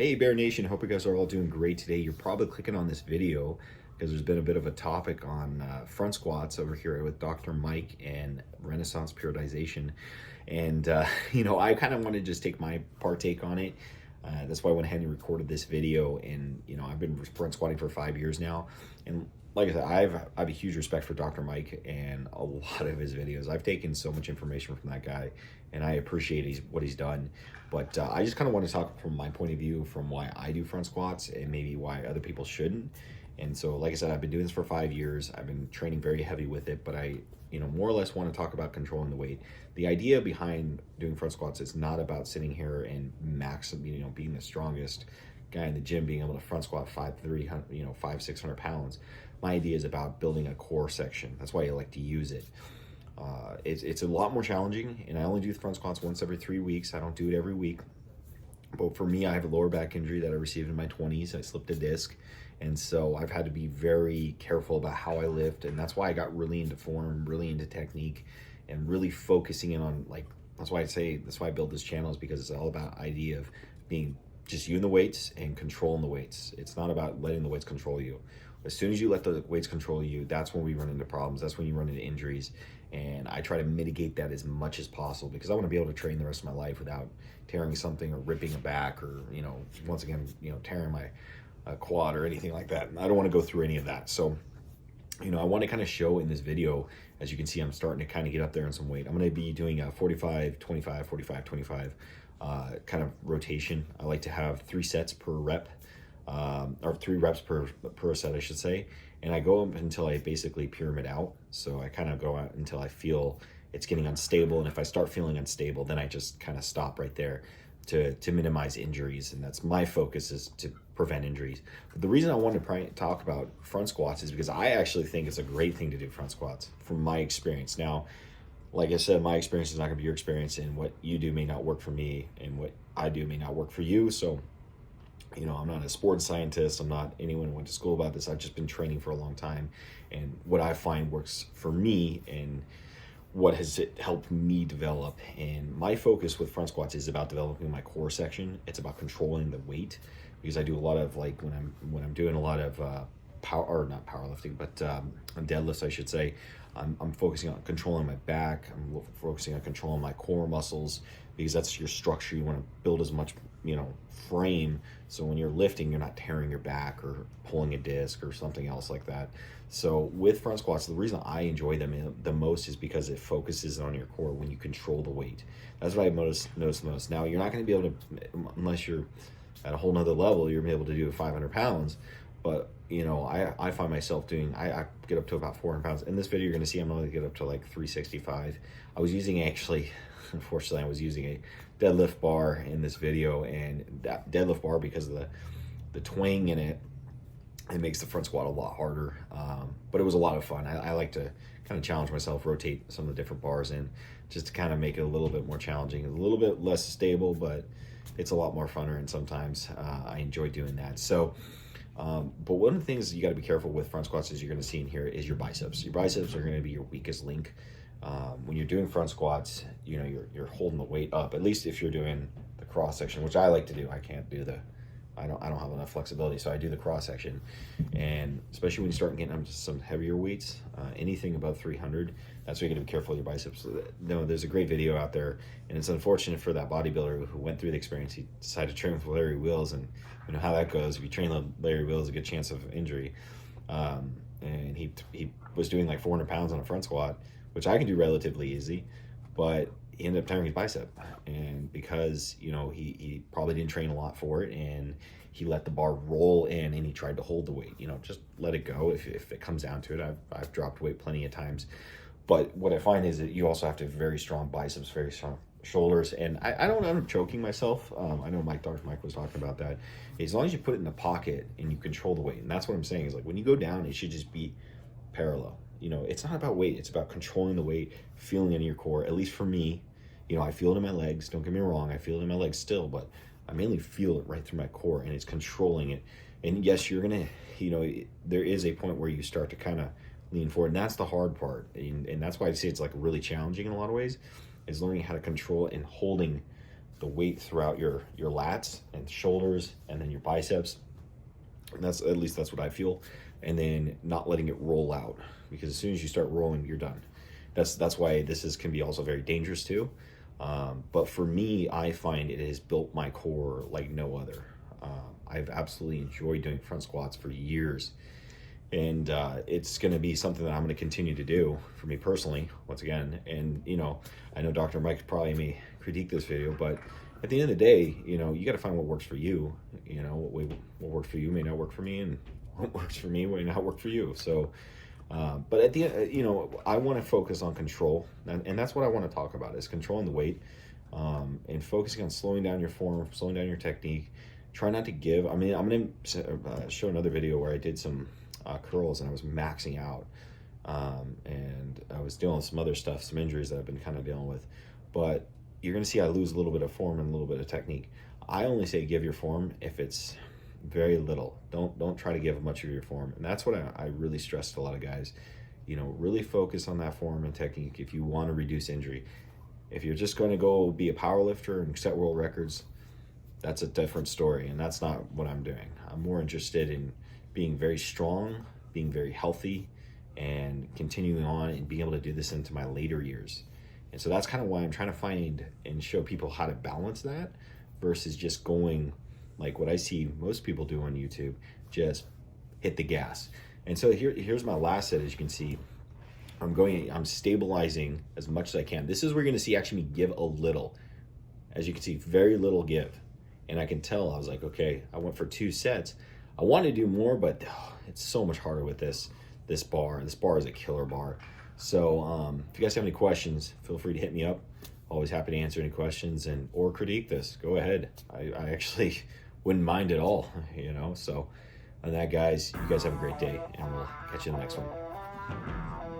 Hey Bear Nation, hope you guys are all doing great today. You're probably clicking on this video because there's been a bit of a topic on front squats over here with Dr. Mike and Renaissance Periodization. And, I kind of want to just take my partake on it. That's why I went ahead and recorded this video. And, I've been front squatting for 5 years now. And like I said, I have a huge respect for Dr. Mike and a lot of his videos. I've taken so much information from that guy, and I appreciate what he's done. But I just kind of want to talk from my point of view, from why I do front squats and maybe why other people shouldn't. And so, like I said, I've been doing this for 5 years. I've been training very heavy with it, but I, more or less want to talk about controlling the weight. The idea behind doing front squats is not about sitting here and being the strongest guy in the gym, being able to front squat 600 pounds. My idea is about building a core section. That's why I like to use it. It's a lot more challenging, and I only do front squats once every 3 weeks. I don't do it every week. But for me, I have a lower back injury that I received in my 20s. I slipped a disc, and so I've had to be very careful about how I lift, and that's why I got really into form, really into technique, and really focusing in on, that's why I built this channel, is because it's all about idea of being just you and the weights and controlling the weights. It's not about letting the weights control you. As soon as you let the weights control you, that's when we run into problems. That's when you run into injuries. And I try to mitigate that as much as possible because I want to be able to train the rest of my life without tearing something or ripping a back or, once again, tearing my quad or anything like that. And I don't want to go through any of that. So, I want to kind of show in this video, as you can see, I'm starting to kind of get up there in some weight. I'm going to be doing a 45, 25, 45, 25 kind of rotation. I like to have 3 sets per rep. Or 3 reps per set, I should say. And I go up until I basically pyramid out. So I kind of go out until I feel it's getting unstable. And if I start feeling unstable, then I just kind of stop right there to minimize injuries. And that's my focus, is to prevent injuries. But the reason I wanted to talk about front squats is because I actually think it's a great thing to do front squats from my experience. Now, like I said, my experience is not going to be your experience, and what you do may not work for me, and what I do may not work for you. So, I'm not a sports scientist. I'm not anyone who went to school about this. I've just been training for a long time. And what I find works for me and what has it helped me develop. And my focus with front squats is about developing my core section. It's about controlling the weight, because I do a lot of, when I'm doing a lot of not powerlifting, but deadlifts, I should say. I'm focusing on controlling my back. I'm focusing on controlling my core muscles, because that's your structure. You want to build as much, frame, so when you're lifting, you're not tearing your back or pulling a disc or something else like that. So with front squats, the reason I enjoy them the most is because it focuses on your core when you control the weight. That's what I noticed most. Now, you're not going to be able to, unless you're at a whole nother level, you're able to do 500 pounds. But, I find myself doing, I get up to about 400 pounds. In this video, you're going to see I'm only get up to 365. I was using, actually, unfortunately, I was using a deadlift bar in this video, and that deadlift bar, because of the twang in it, it makes the front squat a lot harder. But it was a lot of fun. I like to kind of challenge myself, rotate some of the different bars in, just to kind of make it a little bit more challenging, a little bit less stable, but it's a lot more funner, and sometimes I enjoy doing that. So, but one of the things you got to be careful with front squats, as you're going to see in here, is your biceps. Your biceps are going to be your weakest link. When you're doing front squats, you're holding the weight up, at least if you're doing the cross section, which I like to do. I can't do I don't have enough flexibility, so I do the cross section. And especially when you start getting up to some heavier weights, anything above 300, that's where you got to be careful of your biceps. There's a great video out there, and it's unfortunate for that bodybuilder who went through the experience. He decided to train with Larry Wheels, and you know how that goes. If you train with Larry Wheels, a good chance of injury. And he was doing 400 pounds on a front squat, which I can do relatively easy, but he ended up tearing his bicep. And because, he probably didn't train a lot for it, and he let the bar roll in, and he tried to hold the weight, just let it go if it comes down to it. I've dropped weight plenty of times. But what I find is that you also have to have very strong biceps, very strong shoulders. And I don't end up choking myself. I know Dr. Mike was talking about that. As long as you put it in the pocket and you control the weight. And that's what I'm saying is, when you go down, it should just be parallel. It's not about weight. It's about controlling the weight, feeling it in your core. At least for me, I feel it in my legs. Don't get me wrong. I feel it in my legs still, but I mainly feel it right through my core, and it's controlling it. And yes, you're going to, there is a point where you start to kind of lean forward, and that's the hard part. And that's why I say it's really challenging in a lot of ways, is learning how to control and holding the weight throughout your lats and shoulders and then your biceps. And that's, at least that's what I feel. And then not letting it roll out, because as soon as you start rolling, you're done. That's why can be also very dangerous too. But for me, I find it has built my core like no other. I've absolutely enjoyed doing front squats for years. And it's going to be something that I'm going to continue to do for me personally, once again. And, you know, I know Dr. Mike probably may critique this video, but at the end of the day, you know, you got to find what works for you. You know, what works for you may not work for me, and what works for me may not work for you. So, but at the end, you know, I want to focus on control, and that's what I want to talk about, is controlling the weight, and focusing on slowing down your form, slowing down your technique. Try not to give. I mean, I'm going to show another video where I did some curls and I was maxing out, and I was dealing with some other stuff, some injuries that I've been kind of dealing with. But you're going to see I lose a little bit of form and a little bit of technique. I only say give your form if it's very little. Don't try to give much of your form. And that's what I really stress to a lot of guys. You know, really focus on that form and technique if you want to reduce injury. If you're just going to go be a power lifter and set world records, that's a different story, and that's not what I'm doing. I'm more interested in being very strong, being very healthy, and continuing on and being able to do this into my later years. And so that's kind of why I'm trying to find and show people how to balance that versus just going like what I see most people do on YouTube, just hit the gas. And so here's my last set. As you can see, I'm stabilizing as much as I can. This is where you're going to see actually me give a little. As you can see, very little give. And I can tell, I was like, okay, I went for 2 sets. I want to do more, but it's so much harder with this bar. This bar is a killer bar. So if you guys have any questions, feel free to hit me up. Always happy to answer any questions or critique this. Go ahead. I actually wouldn't mind at all, you know. So on that, guys, you guys have a great day, and we'll catch you in the next one.